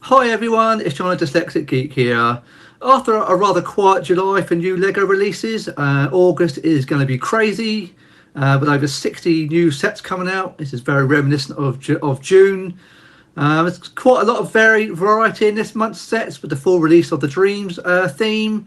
Hi everyone, it's John Dyslexic Geek here. After a rather quiet July for new LEGO releases, August is going to be crazy with over 60 new sets coming out. This is very reminiscent of June. There's quite a lot of variety in this month's sets with the full release of the Dreamzzz theme.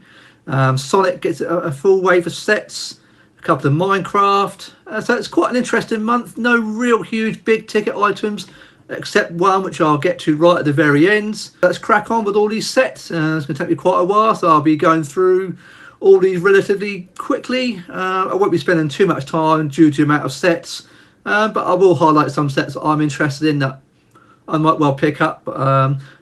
Sonic gets a full wave of sets, a couple of Minecraft. So it's quite an interesting month. No real huge big ticket items, except one which I'll get to right at the very end. Let's crack on with all these sets. It's going to take me quite a while, so I'll be going through all these relatively quickly. I won't be spending too much time due to the amount of sets, but I will highlight some sets that I'm interested in that I might well pick up.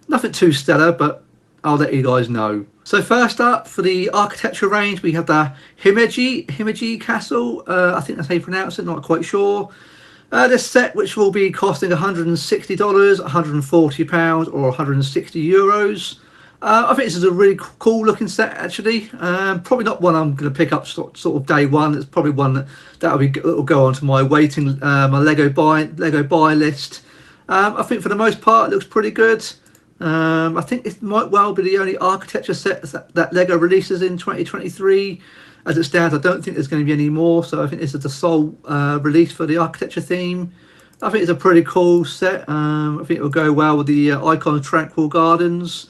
Nothing too stellar, but I'll let you guys know. So first up, for the architecture range, we have the Himeji Castle. I think that's how you pronounce it, not quite sure. This set, which will be costing $160, £140 or €160. I think this is a really cool looking set actually. Probably not one I'm going to pick up sort of day one. It's probably one that'll go onto my my Lego buy list. I think for the most part it looks pretty good. I think it might well be the only architecture set that Lego releases in 2023. As it stands, I don't think there's going to be any more, so I think this is the sole release for the architecture theme. I think it's a pretty cool set. I think it will go well with the Icon of Tranquil Gardens.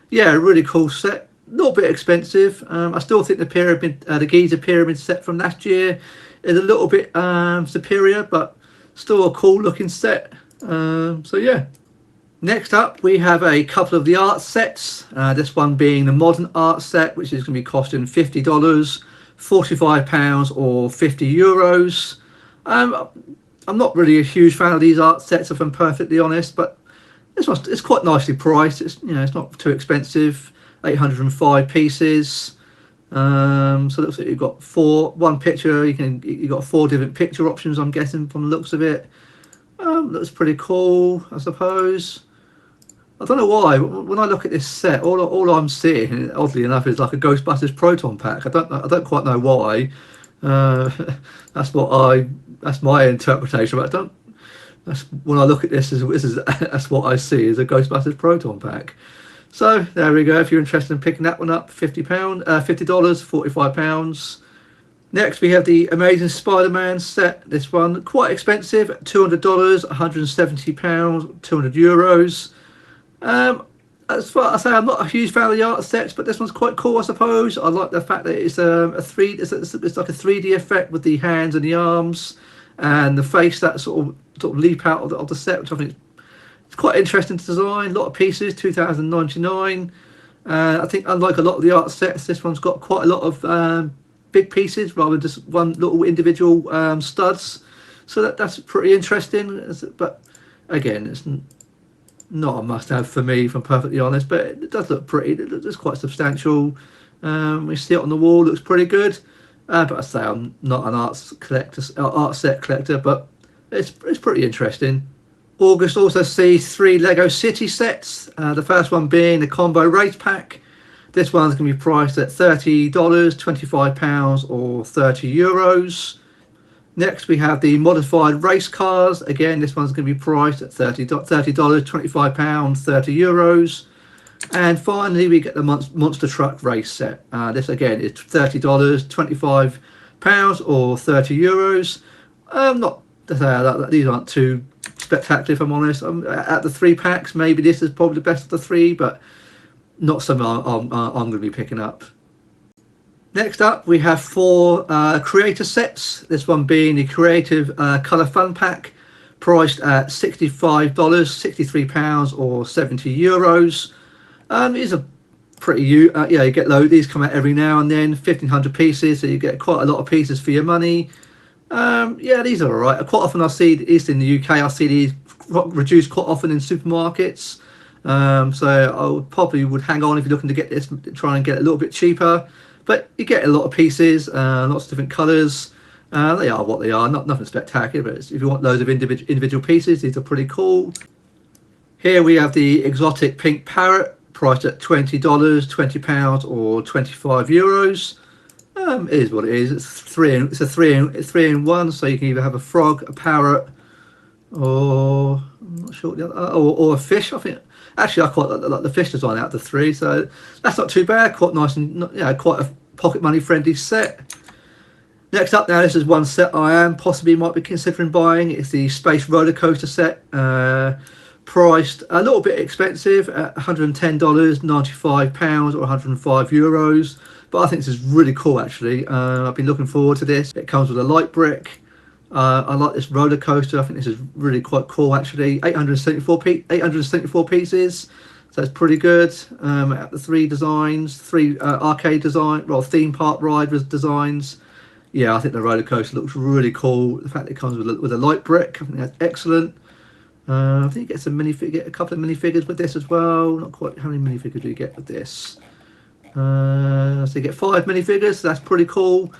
Yeah, really cool set. A little bit expensive. I still think the Giza Pyramid set from last year is a little bit superior, but still a cool looking set. So yeah. Next up, we have a couple of the art sets. This one being the modern art set, which is going to be costing $50. £45 or €50. I'm not really a huge fan of these art sets, if I'm perfectly honest, but it's quite nicely priced. It's it's not too expensive. 805 pieces. So it looks like you've got one picture. You've got 4 different picture options, I'm guessing, from the looks of it. Looks pretty cool, I suppose. I don't know why. When I look at this set, all I'm seeing, oddly enough, is like a Ghostbusters proton pack. I don't quite know why. That's my interpretation. But when I look at this, that's what I see is a Ghostbusters proton pack. So there we go. If you're interested in picking that one up, $50, £45. Next, we have the Amazing Spider-Man set. This one quite expensive, $200, £170, €200. As far as I say, I'm not a huge fan of the art sets, but this one's quite cool, I suppose. I like the fact that it's it's like a 3D effect with the hands and the arms and the face that sort of leap out of the set, which I think it's quite interesting to design. A lot of pieces, $2,099. I think unlike a lot of the art sets, this one's got quite a lot of big pieces rather than just one little individual studs. So that's pretty interesting. But again, it's not a must-have for me, if I'm perfectly honest, but it does look pretty. It's quite substantial. We see it on the wall, looks pretty good. But I say I'm not an art set collector, but it's pretty interesting. August also sees 3 Lego City sets. The first one being the Combo Race Pack. This one's going to be priced at $30, £25 or €30. Next, we have the modified race cars. Again, this one's going to be priced at $30, £25, €30. And finally, we get the monster truck race set. This again is $30, £25 or €30. Not to say that these aren't too spectacular, if I'm honest. At the 3 packs, maybe this is probably the best of the 3, but not something I'm going to be picking up. Next up, we have 4 creator sets. This one being the Creative Colour Fun Pack, priced at $65, £63 or €70. These are pretty you get low. These come out every now and then, 1,500 pieces, so you get quite a lot of pieces for your money. Yeah, these are alright. Quite often I see, at least in the UK, I see these reduced quite often in supermarkets. So I probably would hang on if you're looking to get this, try and get it a little bit cheaper. But you get a lot of pieces, lots of different colours. They are what they are, nothing spectacular, but if you want loads of individual pieces, these are pretty cool. Here we have the exotic pink parrot, priced at $20, £20 or €25. It is what it is. It's a three in one, so you can either have a frog, a parrot, or I'm not sure what the other, or a fish. I think Actually, I quite like the fish design out of the three, so that's not too bad. Quite nice and quite a pocket money friendly set. Next up now, this is one set I am possibly might be considering buying. It's the Space Roller Coaster set, priced a little bit expensive at $110, £95 or €105. But I think this is really cool actually. I've been looking forward to this. It comes with a light brick. I like this roller coaster. I think this is really quite cool actually. 874 pieces. So it's pretty good. At the three designs, three arcade design, well, theme park ride designs. Yeah, I think the roller coaster looks really cool. The fact that it comes with a light brick, I think that's excellent. I think you get a couple of minifigures with this as well. Not quite how many minifigures do you get with this? So you get 5 minifigures. So that's pretty cool.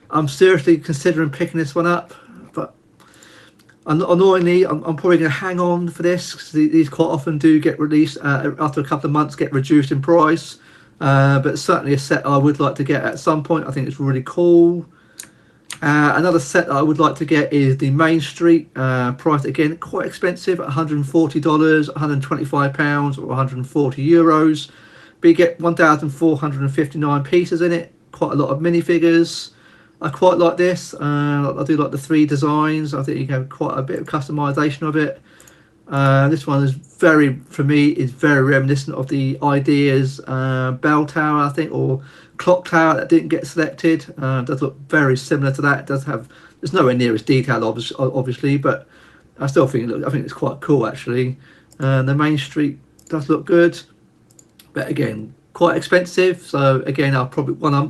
I'm seriously considering picking this one up, but annoyingly, I'm probably going to hang on for this because these quite often do get released after a couple of months, get reduced in price. But certainly a set I would like to get at some point. I think it's really cool. Another set that I would like to get is the Main Street, priced again quite expensive at $140, £125 or €140. But you get 1,459 pieces in it, quite a lot of minifigures. I quite like this. I do like the 3 designs. I think you can have quite a bit of customization of it. This one is very reminiscent of the Ideas bell tower, I think, or clock tower that didn't get selected. Does look very similar to that. It does have, it's nowhere near as detailed obviously, but I still think I think it's quite cool actually. The Main Street does look good, but again quite expensive. So again, I'll probably when I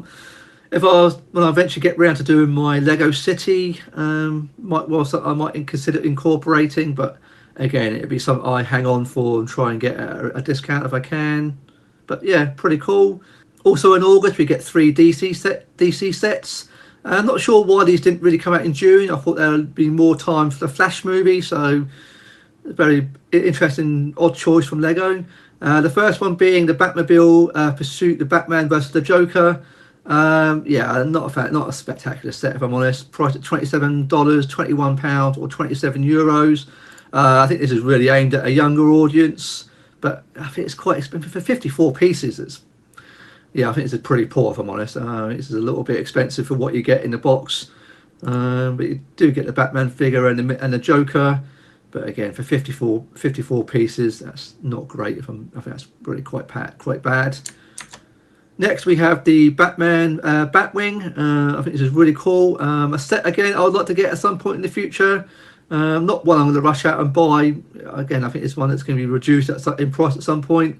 eventually get round to doing my Lego City, I might consider incorporating, but again, it'd be something I hang on for and try and get a discount if I can. But yeah, pretty cool. Also in August, we get 3 DC sets. I'm not sure why these didn't really come out in June. I thought there would be more time for the Flash movie, so very interesting, odd choice from Lego. The first one being the Batmobile Pursuit, the Batman versus the Joker. Yeah, not a spectacular set if I'm honest. Priced at $27, £21 or €27. I think this is really aimed at a younger audience, but I think it's quite expensive for 54 pieces. I think this is pretty poor if I'm honest. This is a little bit expensive for what you get in the box, but you do get the Batman figure and the Joker. But again, for 54 pieces, that's not great. I think that's really quite bad. Next, we have the Batman Batwing. I think this is really cool. A set again I would like to get at some point in the future. Not one I'm going to rush out and buy. Again, I think it's one that's going to be reduced in price at some point.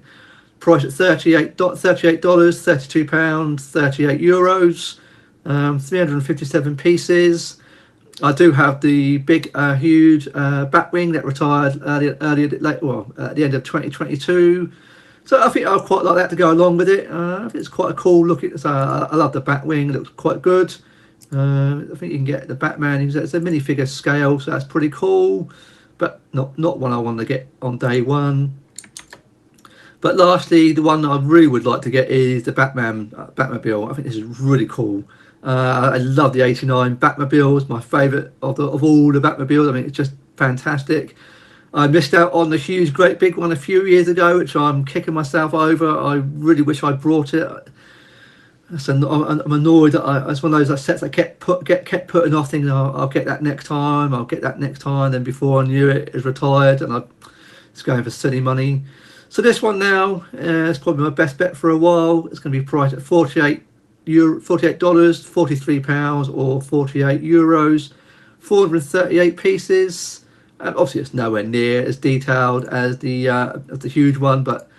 Price at $38, £32, €38. 357 pieces. I do have the big, huge Batwing that retired at the end of 2022. So I think I'd quite like that to go along with it. I think it's quite a cool looking. So I love the Batwing. It looks quite good. I think you can get the Batman. It's a minifigure scale, so that's pretty cool. But not one I want to get on day one. But lastly, the one that I really would like to get is the Batmobile. I think this is really cool. I love the '89 Batmobile. It's my favourite of all the Batmobiles. I mean, it's just fantastic. I missed out on the huge, great big one a few years ago, which I'm kicking myself over. I really wish I brought it. So I'm annoyed that it's one of those sets I kept putting off, thinking I'll get that next time. I'll get that next time. Then before I knew it, it's retired, and it's going for silly money. So this one now is probably my best bet for a while. It's going to be priced at $48, £43 or €48. 438 pieces. Obviously, it's nowhere near as detailed as the huge one, but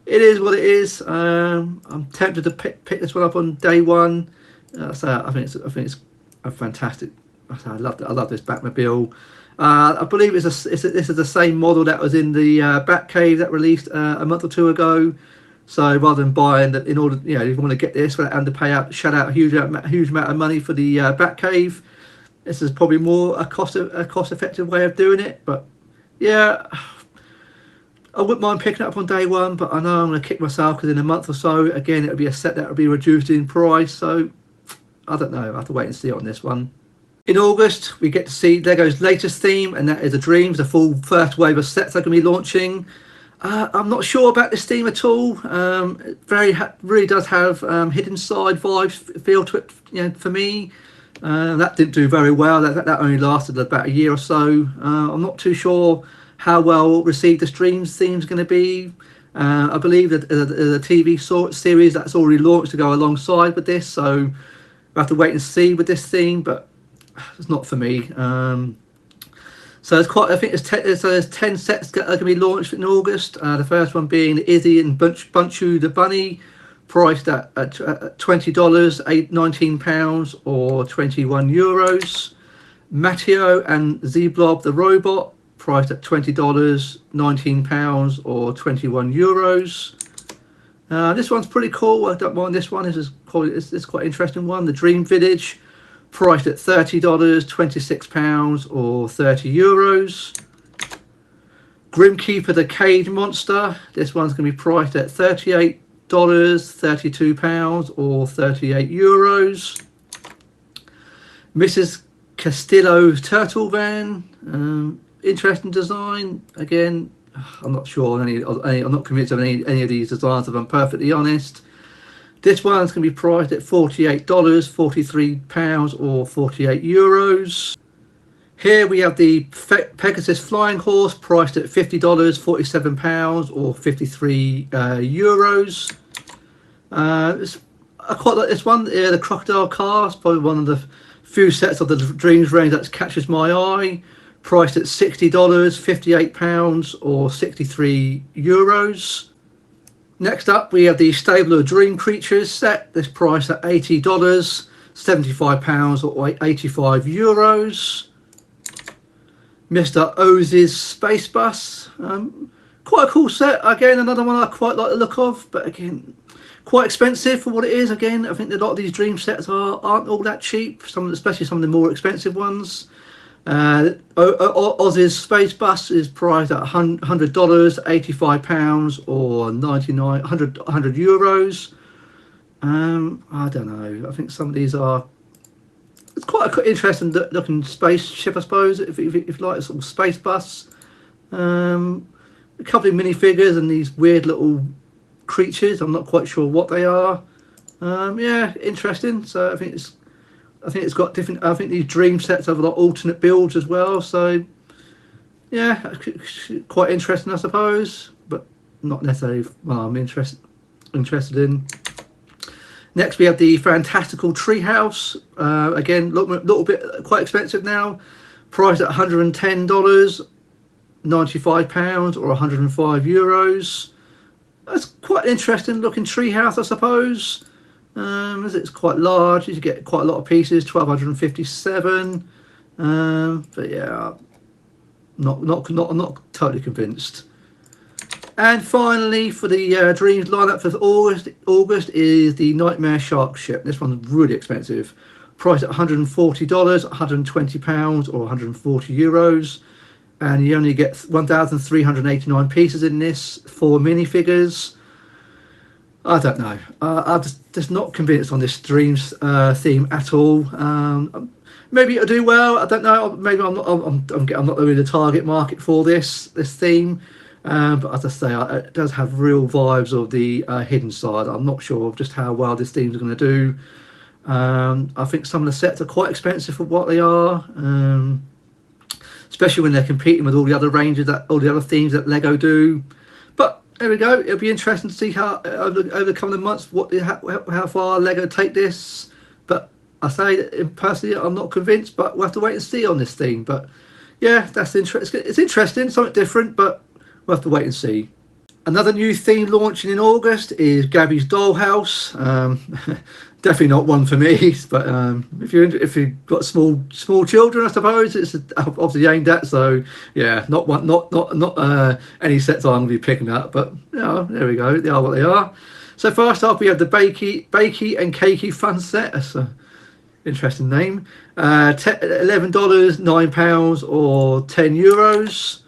it is what it is. I'm tempted to pick this one up on day one. So I think it's a fantastic. I love this Batmobile. I believe this is the same model that was in the Batcave that released a month or two ago. So rather than buying that, in order, if you want to get this without having to shell out a huge amount of money for the Batcave, this is probably more a cost-effective way of doing it. But yeah, I wouldn't mind picking it up on day one, but I know I'm going to kick myself because in a month or so, again, it'll be a set that will be reduced in price. So I don't know. I have to wait and see on this one. In August, we get to see Lego's latest theme, and that is the Dreamzzz, the full first wave of sets they're going to be launching. I'm not sure about this theme at all. It really does have hidden side vibes feel to it. For me, that didn't do very well. That only lasted about a year or so. I'm not too sure how well received this Dreamzzz theme is going to be. I believe that the TV series that's already launched to go alongside with this, so we'll have to wait and see with this theme. But it's not for me. So it's quite. I think there's 10 sets that are going to be launched in August. The first one being Izzy and Bunchu the Bunny, priced at $20, £19 or €21. Matteo and Z-Blob the Robot, priced at $20, £19 or €21. This one's pretty cool. I don't mind this one. It's quite an interesting one. The Dream Village, priced at $30, £26 or €30. Grimkeeper the Cage Monster. This one's going to be priced at $38, £32 or €38. Mrs. Castillo's Turtle Van. Interesting design. Again, I'm not sure on any. I'm not convinced of any of these designs, if I'm perfectly honest. This one's going to be priced at $48, £43 or €48. Here we have the Pegasus Flying Horse, priced at $50, £47 or €53. I quite like this one. The Crocodile Car is probably one of the few sets of the Dreamzzz range that catches my eye. Priced at $60, £58 or €63. Next up, we have the Stable of Dream Creatures set. This price at $80, £75 or €85. Mr. Oz's Space Bus. Quite a cool set. Again, another one I quite like the look of, but again, quite expensive for what it is. Again, I think a lot of these Dream sets aren't all that cheap. Especially some of the more expensive ones. Oz's Space Bus is priced at $100, £85 or €100. I don't know. I think some of these are. It's quite an interesting looking spaceship, I suppose. If you like a sort of space bus, a couple of minifigures and these weird little creatures. I'm not quite sure what they are. Yeah, interesting. So I think it's got different. I think these Dream sets have a lot of alternate builds as well. So yeah, quite interesting, I suppose, but not necessarily. Well, I'm interested in. Next, we have the Fantastical Treehouse. Again, little bit quite expensive now. Priced at $110, £95 or €105. That's quite an interesting looking treehouse, I suppose. As it's quite large, you get quite a lot of pieces. 1,257. But yeah, not totally convinced. And finally, for the Dreamzzz lineup for August is the Nightmare Shark ship. This one's really expensive. Priced at $140, £120 or €140. And you only get 1,389 pieces in this, 4 minifigures. I don't know. I'm just not convinced on this Dreamzzz theme at all. Maybe it'll do well. I don't know. Maybe I'm not really the target market for this theme. But as I say, it does have real vibes of the hidden side. I'm not sure of just how well this theme is going to do. I think some of the sets are quite expensive for what they are, especially when they're competing with all the other ranges all the other themes that Lego do. But there we go. It'll be interesting to see how over the coming months how far Lego take this. But I say personally, I'm not convinced. But we'll have to wait and see on this theme. But yeah, that's interesting. It's interesting, something different, but we'll have to wait and see. Another new theme launching in August is Gabby's Dollhouse. Definitely not one for me, but if you've got small children, I suppose it's obviously aimed at. So yeah, not any sets I'm going to be picking up. But you know, there we go. They are what they are. So first off, we have the Bakey and Cakey Fun Set. That's an interesting name. $11, £9 or €10.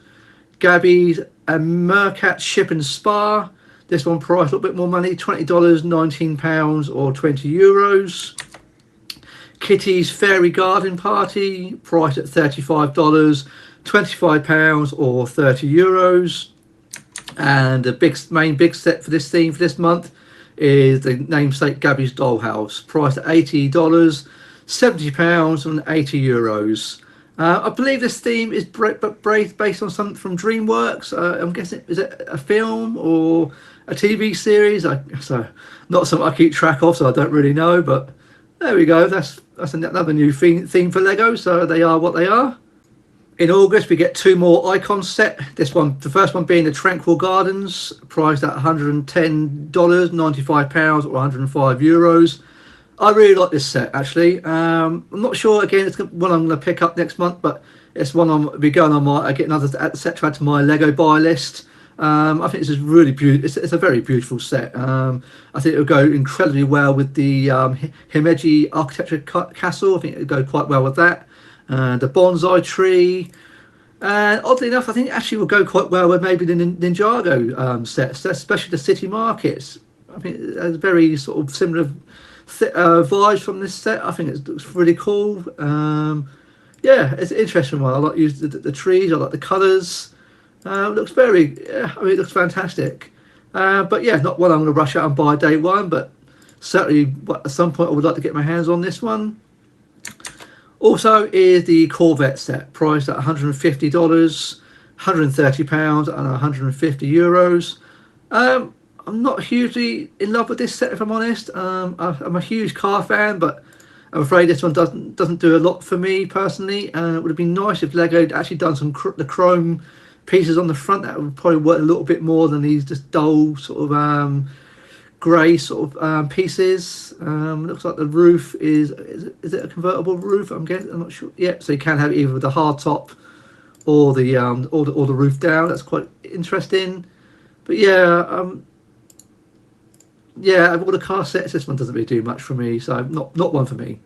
Gabby's a Mercat Ship and Spa. This one priced a little bit more money, $20, £19 or €20. Kitty's Fairy Garden Party, priced at $35, £25 or €30. And the main big set for this theme for this month is the namesake Gabby's Dollhouse, priced at $80, £70 and €80. I believe this theme is based on something from DreamWorks. I'm guessing, is it a film or a TV series? So not something I keep track of, so I don't really know. But there we go. That's another new theme for Lego. So they are what they are. In August, we get 2 more icon set. This one, the first one being the Tranquil Gardens, priced at $110, £95 or €105. I really like this set, actually. I'm not sure, again, it's one I'm going to pick up next month, but it's one I'm be going on I get another set to add to my Lego buy list. I think this is really beautiful. It's a very beautiful set. I think it'll go incredibly well with the Himeji architecture castle. I think it'll go quite well with that. The bonsai tree, and oddly enough, I think it actually will go quite well with maybe the Ninjago sets, especially the city markets. I think it has very sort of similar vibes from this set. I think it looks really cool. Yeah, it's an interesting one. I like using the trees. I like the colours. It looks it looks fantastic. But yeah, not one I'm going to rush out and buy day one, but certainly at some point I would like to get my hands on this one. Also is the Corvette set, priced at $150, £130 and €150. I'm not hugely in love with this set, if I'm honest. I'm a huge car fan, but I'm afraid this one doesn't do a lot for me personally. It would have been nice if Lego had actually done the chrome pieces on the front. That would probably work a little bit more than these just dull sort of grey sort of pieces. Looks like the roof is it a convertible roof? I'm not sure. Yeah, so you can have it either with the hard top or the roof down. That's quite interesting. But yeah, yeah, of all the car sets, this one doesn't really do much for me, so not one for me.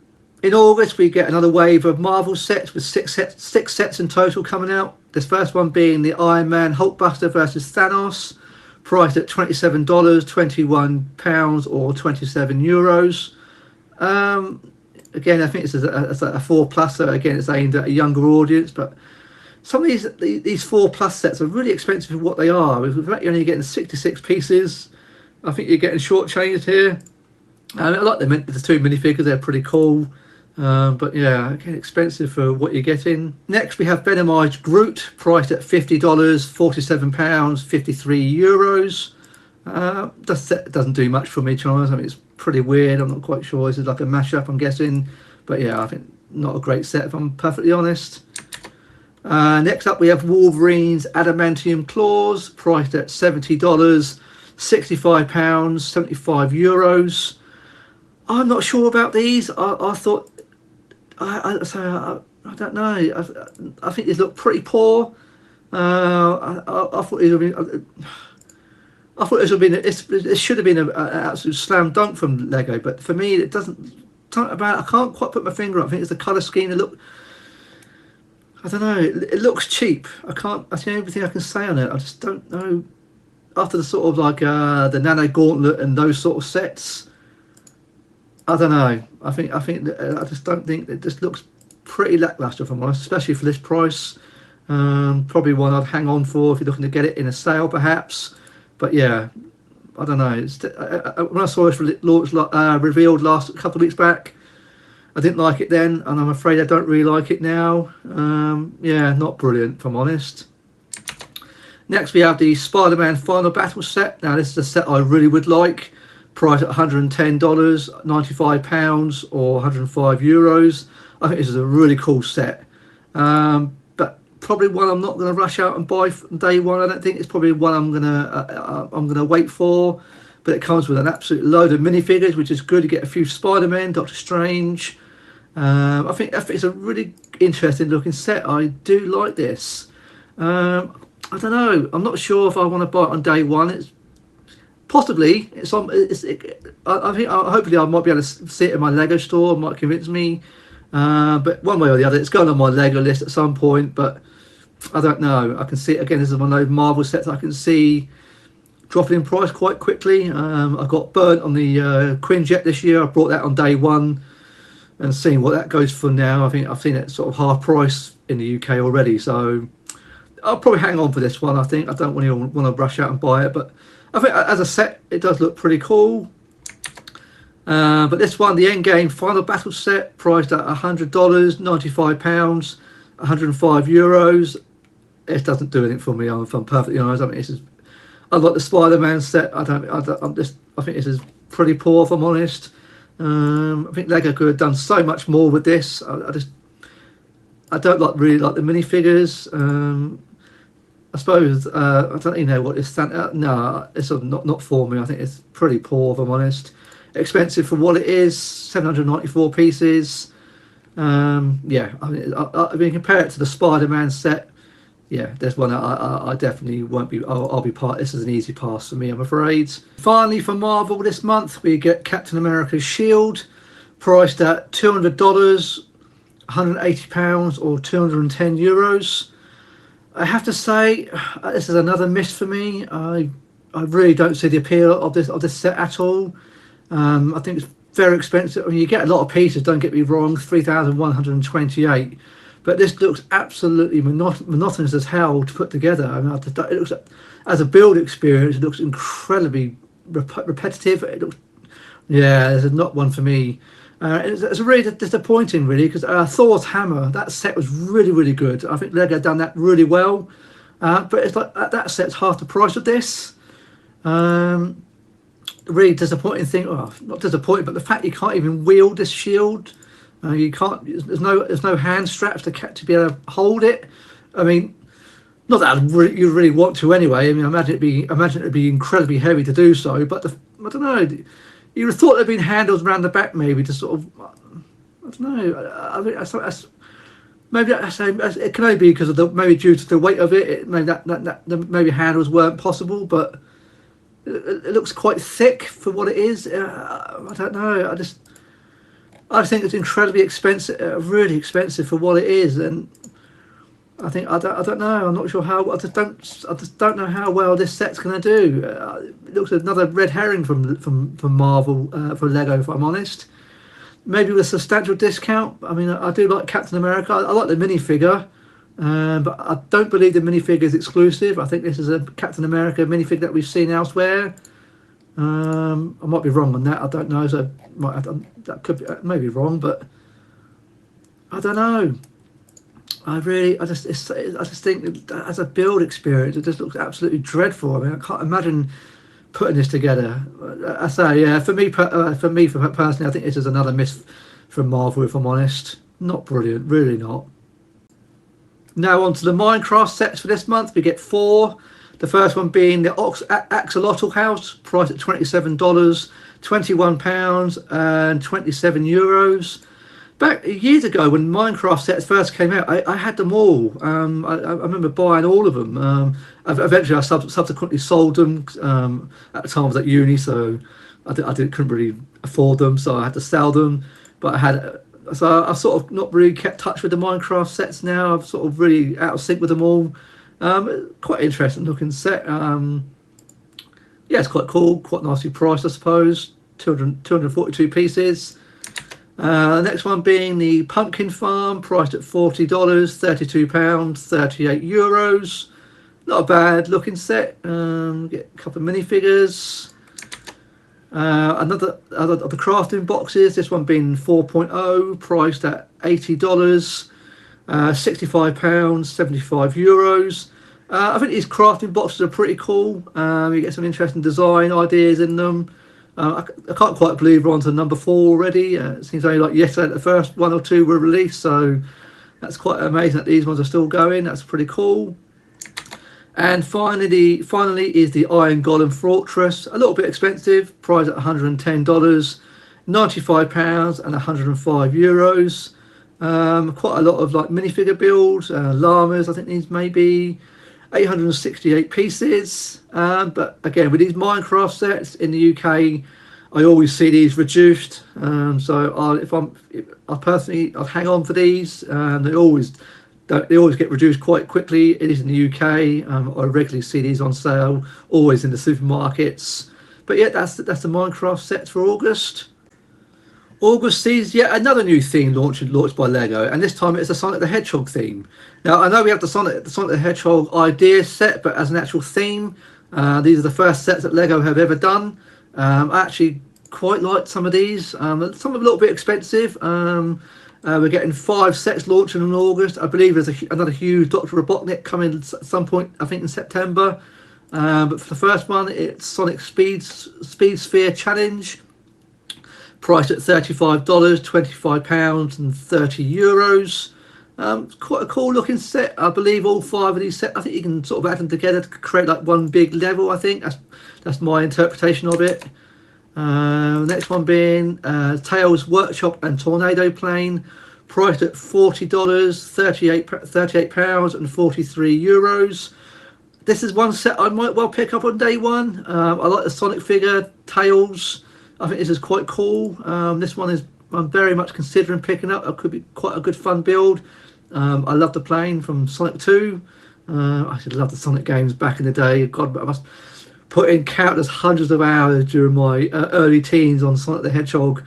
In August, we get another wave of Marvel sets with six sets in total coming out. This first one being the Iron Man Hulkbuster versus Thanos, priced at $27, £21 or €27. Again, I think it's a 4+, so again, it's aimed at a younger audience, but some of these 4+ sets are really expensive for what they are. With the fact you're only getting 66 pieces, I think you're getting shortchanged here. I like the 2 minifigures, they're pretty cool. But yeah, again, expensive for what you're getting. Next, we have Venomized Groot, priced at $50, £47, €53. That set doesn't do much for me, to be honest. I mean, it's pretty weird. I'm not quite sure. This is like a mashup, I'm guessing. But yeah, I think not a great set, if I'm perfectly honest. Next up, we have Wolverine's Adamantium Claws, priced at $70, £65, €75. I'm not sure about these. I thought, I don't know. I think these look pretty poor. I thought it should have been an absolute slam dunk from Lego, but for me it doesn't. I can't quite put my finger on. I think it's the colour scheme. I don't know. It looks cheap. That's the only thing I can say on it. I just don't know. After the sort of like the Nano Gauntlet and those sort of sets, I don't know. I just don't think it just looks pretty lackluster, if I'm honest, especially for this price. Probably one I'd hang on for if you're looking to get it in a sale, perhaps. But yeah, I don't know. When I saw this revealed last couple of weeks back, I didn't like it then, and I'm afraid I don't really like it now. Yeah, not brilliant, if I'm honest. Next, we have the Spider-Man Final Battle set. Now, this is a set I really would like. Priced at $110, £95 or €105. I think this is a really cool set. But probably one I'm not going to rush out and buy from day one. I don't think it's probably one I'm gonna wait for. But it comes with an absolute load of minifigures, which is good. You get a few Spider-Man, Doctor Strange. I think it's a really interesting looking set. I do like this. I don't know. I'm not sure if I want to buy it on day one. It's possibly. I think hopefully I might be able to see it in my Lego store. It might convince me. But one way or the other, it's going on my Lego list at some point. But I don't know. I can see it again. This is one of those Marvel sets I can see dropping in price quite quickly. I got burnt on the Quinjet this year. I brought that on day one, and seeing what that goes for now. I think I've seen it sort of half price in the UK already. So I'll probably hang on for this one. I think I don't want to rush out and buy it, but I think as a set, it does look pretty cool. But this one, the Endgame Final Battle set, priced at $100, £95, €105. It doesn't do anything for me. If I'm perfectly honest, I mean, this is. I like the Spider-Man set. I think this is pretty poor, if I'm honest. I think Lego could have done so much more with this. I don't really like the minifigures. I suppose I don't really know what this Santa. No, it's not for me. I think it's pretty poor, if I'm honest. Expensive for what it is. 794 pieces. Yeah, I mean, compare it to the Spider-Man set. Yeah, there's one I definitely won't be. I'll be part. This is an easy pass for me, I'm afraid. Finally, for Marvel this month, we get Captain America's Shield, priced at $200, £180 or €210. I have to say, this is another miss for me. I really don't see the appeal of this set at all. I think it's very expensive. I mean, you get a lot of pieces. Don't get me wrong, 3,128. But this looks absolutely monotonous as hell to put together. I mean, it looks, as a build experience, it looks incredibly repetitive. It looks, yeah, this is not one for me. It's really disappointing, really, because Thor's hammer, that set was really good. I think Lego done that really well, but it's like that set's half the price of this. Really disappointing thing. Oh, not disappointing, but the fact you can't even wield this shield. You can't. There's no hand straps to be able to hold it. I mean, not that you really want to anyway. I mean, imagine it'd be incredibly heavy to do so. But I don't know. You would have thought there'd been handles around the back, maybe to sort of. I don't know. Maybe it can only be because of maybe due to the weight of it. Maybe handles weren't possible, but it looks quite thick for what it is. I don't know. I think it's incredibly expensive, really expensive for what it is, and I don't know. I'm not sure how. I just don't know how well this set's going to do. It looks like another red herring from Marvel for Lego, if I'm honest. Maybe with a substantial discount. I mean, I do like Captain America. I like the minifigure, but I don't believe the minifigure is exclusive. I think this is a Captain America minifigure that we've seen elsewhere. I might be wrong on that. I don't know. So that could be maybe wrong, but I don't know. I just think that as a build experience, it just looks absolutely dreadful. I mean, I can't imagine putting this together. I say, yeah, for me personally, I think this is another miss from Marvel. If I'm honest, not brilliant, really not. Now on to the Minecraft sets for this month. We get 4. The first one being the Axolotl House, priced at $27, £21 and €27. Back years ago when Minecraft sets first came out, I had them all. I remember buying all of them. Eventually, I subsequently sold them. At the time I was at uni, so couldn't really afford them, so I had to sell them. But I've sort of not really kept touch with the Minecraft sets now. I'm sort of really out of sync with them all. Quite interesting looking set. Yeah, it's quite cool, quite nicely priced, I suppose. 242 pieces. Next one being the Pumpkin Farm, priced at $40, £32, €38. Not a bad looking set. Get a couple of minifigures. Another of the crafting boxes. This one being 4.0, priced at $80, £65, €75. I think these crafting boxes are pretty cool. You get some interesting design ideas in them. I can't quite believe we're on to number 4 already. It seems only like yesterday the first 1 or 2 were released, so that's quite amazing that these ones are still going. That's pretty cool. And finally is the Iron Golem Fortress. A little bit expensive, priced at $110, £95 and €105. Quite a lot of like minifigure builds, llamas. I think these may be 868 pieces. But again, with these Minecraft sets in the UK, I always see these reduced. So I'll personally hang on for these. They always get reduced quite quickly. It is in the UK. I regularly see these on sale, always in the supermarkets. But yeah, that's the Minecraft sets for August. August sees yet another new theme launched by Lego, and this time it's a Sonic the Hedgehog theme. Now I know we have the Sonic the Hedgehog idea set, but as an actual theme, these are the first sets that Lego have ever done. I actually quite like some of these. Some are a little bit expensive. We're getting 5 sets launching in August. I believe there's another huge Dr. Robotnik coming at some point, I think in September. But for the first one, it's Sonic Speed Sphere Challenge. Priced at $35, £25 and €30. It's quite a cool looking set. I believe all 5 of these sets, I think you can sort of add them together to create like one big level. I think that's my interpretation of it. Next one being Tails Workshop and Tornado Plane, priced at $40, £38 and €43. This is one set I might well pick up on day one. I like the Sonic figure, Tails. I think this is quite cool. This one is I'm very much considering picking up. It could be quite a good fun build. I love the plane from Sonic 2. I should love the Sonic games back in the day. God, I must put in countless hundreds of hours during my early teens on Sonic the Hedgehog.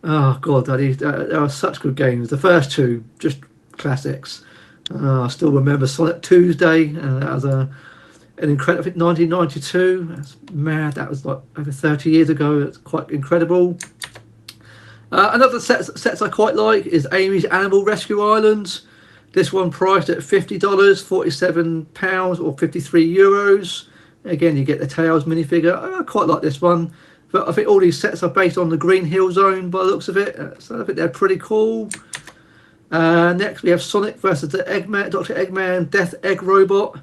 Oh God, there are such good games. The first 2, just classics. I still remember Sonic Tuesday. That was an incredible, I think 1992. That's mad. That was like over 30 years ago. It's quite incredible. Another sets I quite like is Amy's Animal Rescue Island. This one priced at $50, £47 or €53. Again, you get the Tails minifigure. I quite like this one, but I think all these sets are based on the Green Hill Zone by the looks of it, so I think they're pretty cool. Next, we have Sonic versus the Dr. Eggman Death Egg Robot.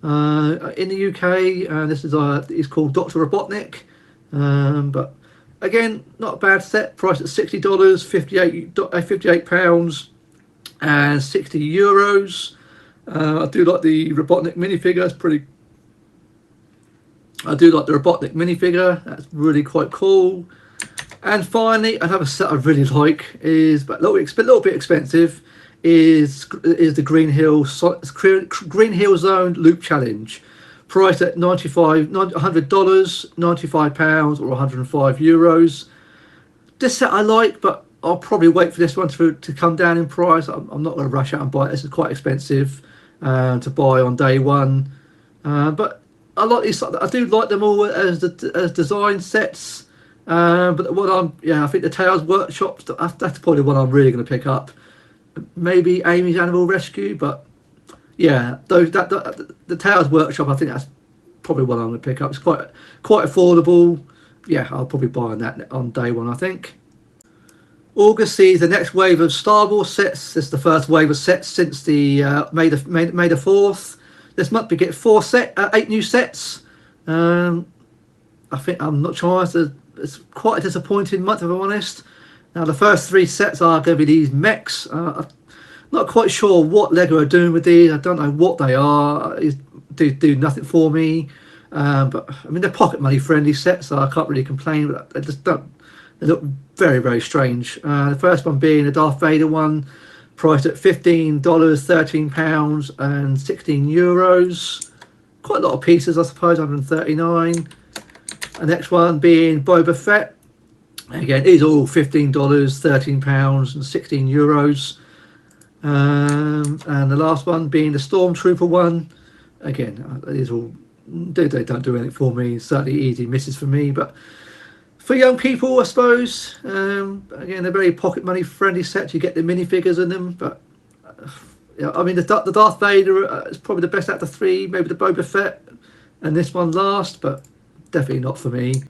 In the UK, this is he's called Dr. Robotnik, but again, not a bad set. Priced at $60, £58 and €60. I do like the Robotnik minifigure. It's pretty. I do like the Robotnik minifigure. That's really quite cool. And finally, another set I really like is, but a little bit expensive, is the Green Hill Zone Loop Challenge, priced at $100, £95 or €105. This set I like, but I'll probably wait for this one to come down in price. I'm not going to rush out and buy it. This is quite expensive to buy on day one, but I like these. I do like them all as design sets. But I think the Tails Workshops, that's probably one I'm really going to pick up. Maybe Amy's Animal Rescue, but yeah, the Tails Workshop, I think that's probably one I'm going to pick up. It's quite affordable. Yeah, I'll probably buy that on day one, I think. August sees the next wave of Star Wars sets. This is the first wave of sets since the May the 4th. This month we get 8 new sets. I think I'm not sure. It's quite a disappointing month, if I'm honest. Now the first 3 sets are going to be these mechs. I'm not quite sure what Lego are doing with these. I don't know what they are. They do nothing for me. But I mean, they're pocket money friendly sets, so I can't really complain. But they just don't. They look very, very strange. The first one being the Darth Vader one, priced at $15, £13 and €16. Quite a lot of pieces, I suppose, 139. The next one being Boba Fett. Again, these are all $15, £13 and €16. And the last one being the Stormtrooper one. Again, these all they don't do anything for me. Certainly easy misses for me, but for young people, I suppose. Again, they're very pocket money friendly sets. You get the minifigures in them, but I mean, the Darth Vader is probably the best out of the 3. Maybe the Boba Fett, and this one last, but definitely not for me.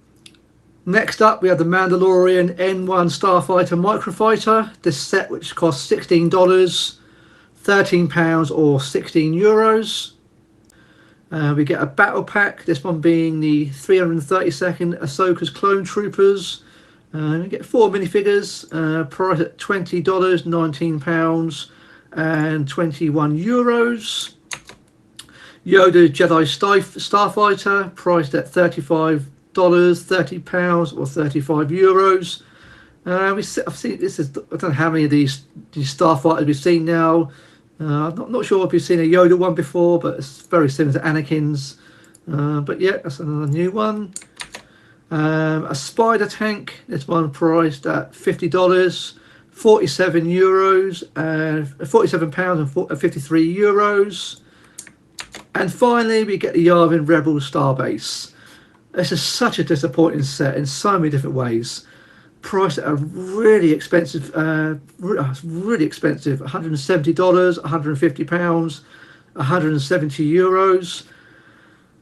Next up, we have the Mandalorian N1 Starfighter Microfighter. This set, which costs $16, £13 or €16. We get a battle pack, this one being the 332nd Ahsoka's Clone Troopers. We get 4 minifigures, priced at $20, £19 and €21. Yoda Jedi Starfighter, priced at $35, £30 or €35. I've seen this. I don't know how many of these Starfighters we've seen now. I'm not sure if you've seen a Yoda one before, but it's very similar to Anakin's. But yeah, that's another new one. A spider tank, this one priced at $50, 47 euros, £47 and 53 euros. And finally, we get the Yavin Rebel Starbase. This is such a disappointing set in so many different ways. Priced at a really expensive, really expensive, $170, £150, 170 euros.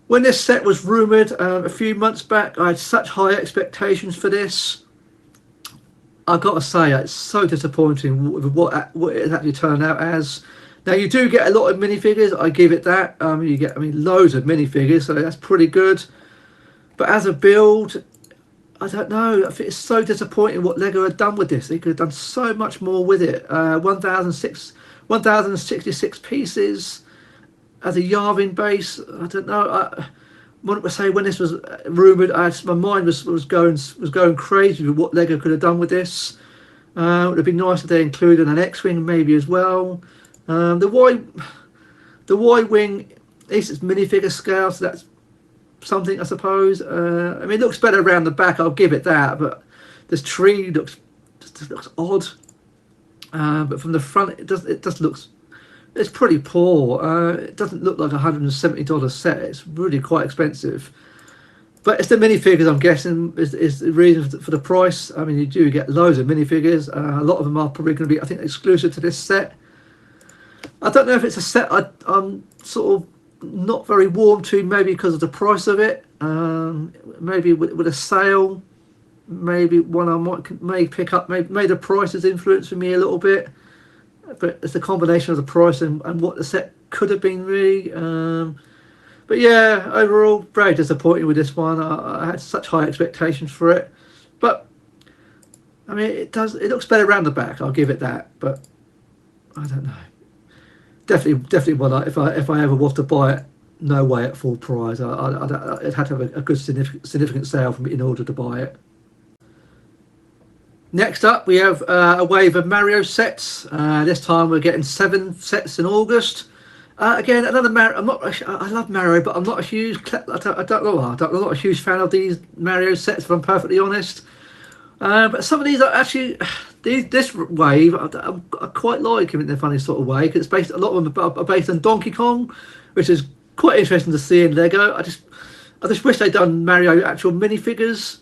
When this set was rumoured a few months back, I had such high expectations for this. I've got to say, it's so disappointing with what it actually turned out as. Now, you do get a lot of minifigures, I give it that. You get, loads of minifigures, so that's pretty good. But as a build, I don't know. I think it's so disappointing what Lego had done with this. They could have done so much more with it. 1,066 pieces as a Yavin base. I don't know. When this was rumoured, my mind was going crazy with what Lego could have done with this. It would have been nice if they included an X-wing maybe as well. The Y-wing, at least it's minifigure scale, so that's something, I suppose. It looks better around the back, I'll give it that, but this tree looks odd. But from the front, it just looks, it's pretty poor. It doesn't look like a $170 set. It's really quite expensive. But it's the minifigures, I'm guessing, is the reason for the price. You do get loads of minifigures. A lot of them are probably going to be, I think, exclusive to this set. I don't know if it's a set I'm sort of not very warm to, maybe because of the price of it. Maybe with a sale, maybe one I may pick up. Maybe the price has influenced me a little bit. But it's a combination of the price and what the set could have been, really. But yeah, overall, very disappointed with this one. I had such high expectations for it. But it looks better around the back, I'll give it that. But I don't know. Definitely one. If I ever was to buy it, no way at full price. I'd have to have a good significant sale for me in order to buy it. Next up, we have a wave of Mario sets. This time we're getting 7 sets in August. Again, another Mario. I love Mario, but I'm not a huge. I'm not a huge fan of these Mario sets, if I'm perfectly honest. But some of these are actually. This wave, I quite like him in a funny sort of way, because a lot of them are based on Donkey Kong, which is quite interesting to see in Lego. I just wish they'd done Mario actual minifigures.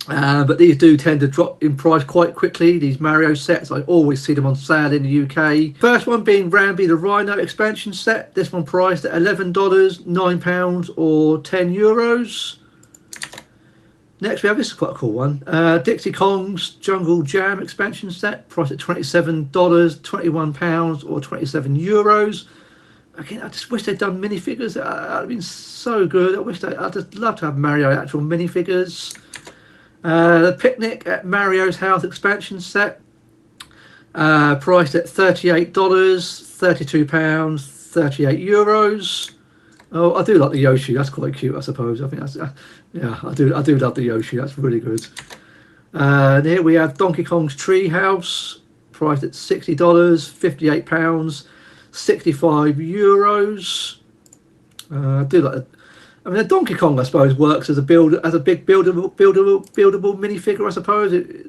But these do tend to drop in price quite quickly. These Mario sets, I always see them on sale in the UK. First one being Rambi the Rhino expansion set. This one priced at $11, £9 or 10 euros. Next we have, this is quite a cool one, Dixie Kong's Jungle Jam expansion set, priced at $27, £21 or 27 euros. Again, I just wish they'd done minifigures. That would have been so good. I'd just love to have Mario actual minifigures. The Picnic at Mario's House expansion set, priced at $38, £32, 38 euros. Oh, I do like the Yoshi. That's quite cute, I suppose. I think that's yeah, I do love the Yoshi. That's really good. And here we have Donkey Kong's Tree House, priced at $60, £58, 65 euros. I do like. The Donkey Kong, I suppose, works as a big buildable minifigure. I suppose it's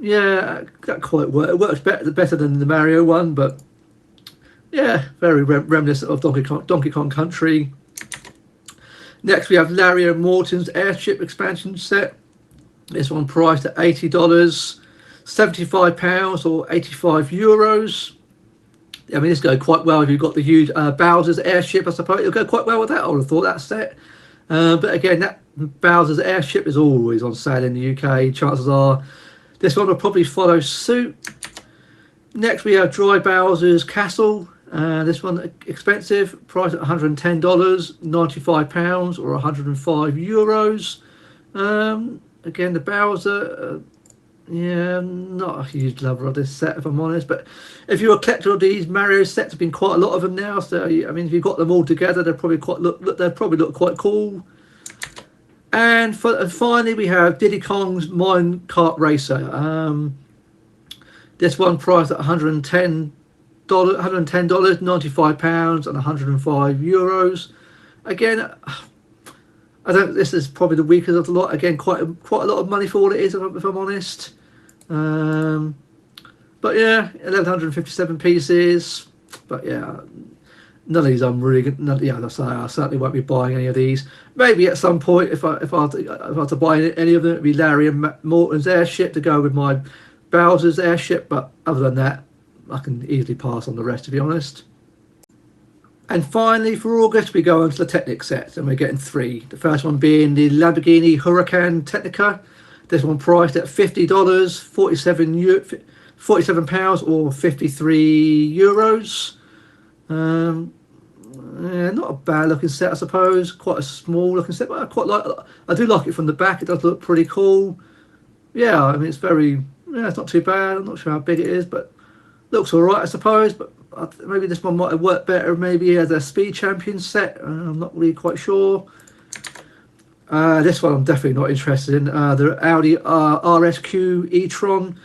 that quite works. It works better than the Mario one, but yeah, very reminiscent of Donkey Kong Country. Next, we have Larry and Morton's Airship expansion set. This one priced at $80, £75 or 85 euros. This goes quite well if you've got the huge Bowser's Airship, I suppose. It'll go quite well with that, I would have thought, that set. But again, that Bowser's Airship is always on sale in the UK. Chances are this one will probably follow suit. Next, we have Dry Bowser's Castle. This one expensive, priced at $110, £95 or 105 euros. Again, the Bowser, yeah, I'm not a huge lover of this set, if I'm honest. But if you're a collector of these Mario sets, have been quite a lot of them now. So if you've got them all together, they'll probably look quite cool. And finally, we have Diddy Kong's Minecart Racer. This one priced at $110, £95 and 105 euros. Again, I don't. This is probably the weakest of the lot. Again, quite a lot of money for what it is, if I'm honest. But yeah, 1157 pieces. But yeah, none of these I'm really good. None, yeah, I certainly won't be buying any of these. Maybe at some point, if I had to buy any of them, it'd be Larry and Morton's airship to go with my Bowser's airship. But other than that, I can easily pass on the rest, to be honest. And finally, for August, we go on to the Technic set, and we're getting 3. The first one being the Lamborghini Huracan Technica. This one priced at $50, 47 pounds or 53 euros. Yeah, not a bad looking set, I suppose. Quite a small looking set, but I do like it from the back. It does look pretty cool. Yeah, I mean, it's it's not too bad. I'm not sure how big it is, but looks all right, I suppose. But maybe this one might have worked better maybe as a Speed Champion set. I'm not really quite sure. This one I'm definitely not interested in. The Audi RSQ e-tron,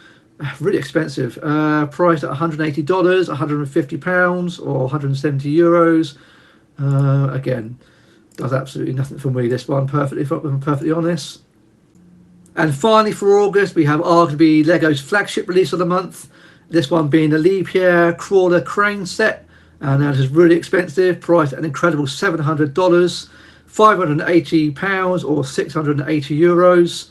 really expensive. Priced at $180, £150 or 170 euros. Again, does absolutely nothing for me, this one, if I'm perfectly honest. And finally, for August, we have arguably Lego's flagship release of the month. This one being the Lee Pierre Crawler Crane set, and that is really expensive, priced at an incredible $700, £580 or 680 euros.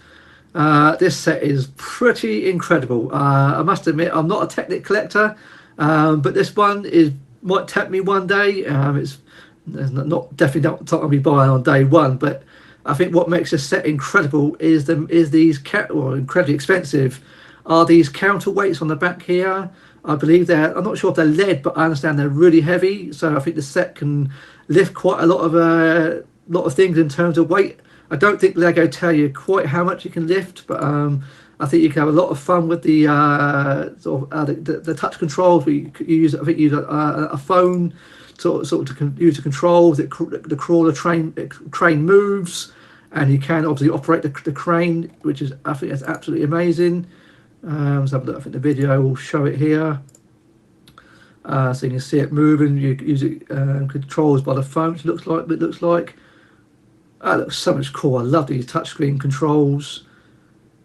This set is pretty incredible. I must admit, I'm not a Technic collector, but this one might tempt me one day. It's definitely not something I'll be buying on day one, but I think what makes this set incredible is these incredibly expensive. Are these counterweights on the back here? I believe I'm not sure if they're lead, but I understand they're really heavy. So I think the set can lift quite a lot of things in terms of weight. I don't think Lego tell you quite how much you can lift, but I think you can have a lot of fun with the the touch controls. You use a phone to use to control the crawler crane moves, and you can obviously operate the crane, which is, I think, that's absolutely amazing. Let's have a look. I think the video will show it here, so you can see it moving. You use it controls by the phone, which looks like that looks so much cool. I love these touchscreen controls.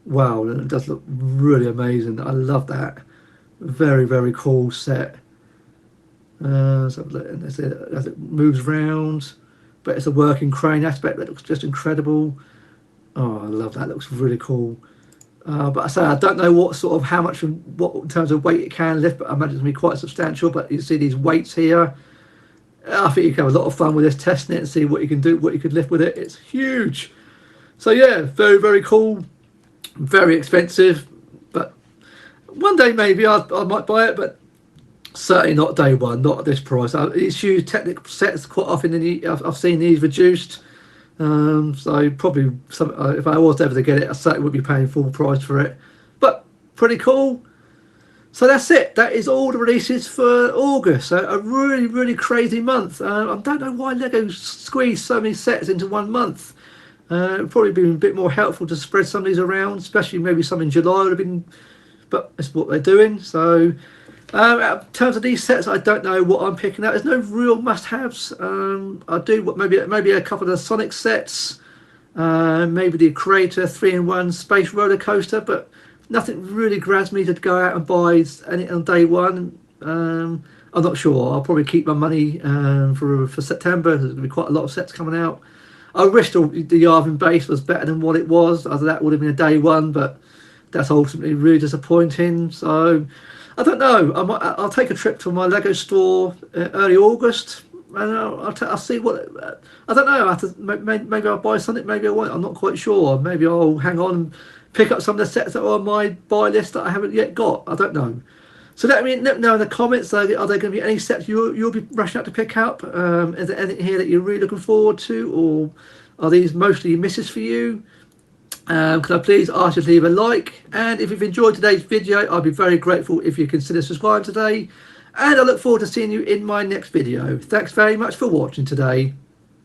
Wow, it does look really amazing. I love that. Very, very cool set. Let's have a look. As it moves around, but it's a working crane aspect that looks just incredible. Oh, I love that. It looks really cool. But I say I don't know how much in terms of weight it can lift, but I imagine it's going to be quite substantial. But you see these weights here. I think you can have a lot of fun with this, testing it and see what you can do, what you could lift with it. It's huge. So yeah, very, very cool. Very expensive, but one day maybe I might buy it, but certainly not day one, not at this price. It's used Technic sets quite often. I've seen these reduced. So probably if I was ever to get it, I certainly would be paying full price for it. But pretty cool. So that's it. That is all the releases for August. So a really, really crazy month. I don't know why Lego squeezed so many sets into one month. It'd probably been a bit more helpful to spread some of these around, especially maybe some in July would have been. But it's what they're doing. So in terms of these sets, I don't know what I'm picking out. There's no real must-haves. I do maybe a couple of the Sonic sets, maybe the Creator 3-in-1 Space Roller Coaster, but nothing really grabs me to go out and buy any on day one. I'm not sure. I'll probably keep my money for September. There's going to be quite a lot of sets coming out. I wish the Yavin base was better than what it was. Either that would have been a day one, but that's ultimately really disappointing. So I don't know. I'll take a trip to my Lego store early August, and I'll see what. I don't know. Maybe I'll buy something. Maybe I won't. I'm not quite sure. Maybe I'll hang on and pick up some of the sets that are on my buy list that I haven't yet got. I don't know. So let me know in the comments. Are there going to be any sets you'll be rushing out to pick up? Is there anything here that you're really looking forward to, or are these mostly misses for you? Can I please ask you to leave a like? And if you've enjoyed today's video, I'd be very grateful if you consider subscribing today. And I look forward to seeing you in my next video. Thanks very much for watching today.